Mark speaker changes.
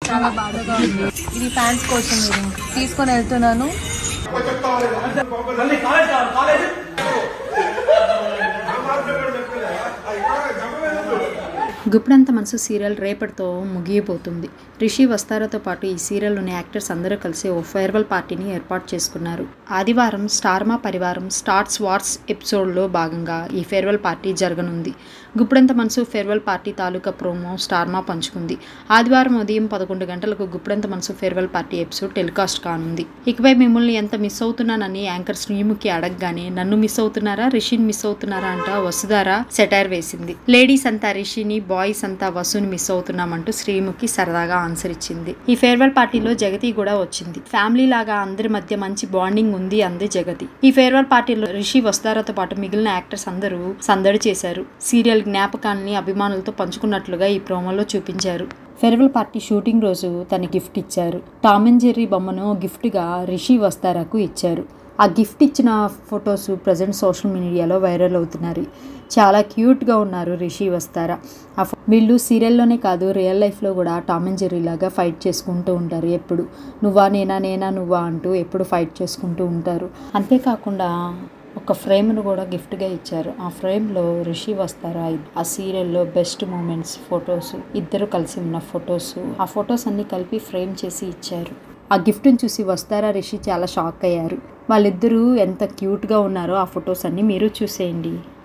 Speaker 1: చాలా బాధగా ఉంది. ఇది ఫ్యాన్స్ కోసం తీసుకొని వెళ్తున్నాను.
Speaker 2: గుప్పెడంత మనసు సీరియల్ రేపటితో ముగియబోతుంది. రిషి వస్తారాతో పాటు ఈ సీరియల్లోని యాక్టర్స్ అందరూ కలిసి ఓ ఫేర్వెల్ పార్టీని ఏర్పాటు చేసుకున్నారు. ఆదివారం స్టార్మా పరివారం స్టార్స్ వార్స్ ఎపిసోడ్లో భాగంగా ఈ ఫేర్వెల్ పార్టీ జరగనుంది. గుప్పెడంత మనసు ఫేర్వెల్ పార్టీ తాలూకా ప్రోమో స్టార్మా పంచుకుంది. ఆదివారం ఉదయం 11 గంటలకు గుప్పెడంత మనసు ఫేర్వెల్ పార్టీ ఎపిసోడ్ టెలికాస్ట్ కానుంది. ఇకపై మిమ్మల్ని ఎంత మిస్ అవుతున్నానని యాంకర్ శ్రీముఖి అడగగానే నన్ను మిస్ అవుతున్నారా, రిషిని మిస్ అవుతున్నారా అంట వసుధార సెటైర్ వేసింది. లేడీస్ అంతా రిషిని, బాయ్స్ అంతా వసుని మిస్ అవుతున్నామంటూ శ్రీముఖి సరదాగా ఆన్సర్ ఇచ్చింది. ఈ ఫేర్వెల్ పార్టీలో జగతి కూడా వచ్చింది. ఫ్యామిలీ లాగా అందరి మధ్య మంచి బాండింగ్ ఉంది అంది జగతి. ఈ ఫేర్వెల్ పార్టీలో రిషి వస్తారాతో పాటు మిగిలిన యాక్టర్స్ అందరూ సందడి చేశారు. సీరియల్ జ్ఞాపకాన్ని అభిమానులతో పంచుకున్నట్లుగా ఈ ప్రోమోలో చూపించారు. ఫేర్వెల్ పార్టీ షూటింగ్ రోజు తన గిఫ్ట్ ఇచ్చారు. టామ్ అండ్ జెర్రీ బొమ్మను గిఫ్ట్గా రిషి వస్తారాకు ఇచ్చారు. ఆ గిఫ్ట్ ఇచ్చిన ఫొటోస్ ప్రజెంట్ సోషల్ మీడియాలో వైరల్ అవుతున్నారు. చాలా క్యూట్గా ఉన్నారు రిషి వస్తారా. వీళ్ళు సీరియల్లోనే కాదు రియల్ లైఫ్లో కూడా టామ్ అండ్ జెర్రీ లాగా ఫైట్ చేసుకుంటూ ఉంటారు. ఎప్పుడు నువ్వా నేనా నేనా నువ్వా అంటూ ఎప్పుడు ఫైట్ చేసుకుంటూ ఉంటారు. అంతేకాకుండా ఒక ఫ్రేమ్ను కూడా గిఫ్ట్గా ఇచ్చారు. ఆ ఫ్రేమ్లో రిషి వస్తారా ఆ సీరియల్లో బెస్ట్ మూమెంట్స్ ఫొటోస్, ఇద్దరు కలిసి ఉన్న ఫొటోస్, ఆ ఫొటోస్ అన్నీ కలిపి ఫ్రేమ్ చేసి ఇచ్చారు. ఆ గిఫ్ట్ని చూసి వస్తారా రిషి చాలా షాక్ అయ్యారు. వాళ్ళిద్దరూ ఎంత క్యూట్గా ఉన్నారో ఆ ఫొటోస్ అన్నీ మీరు చూసేయండి.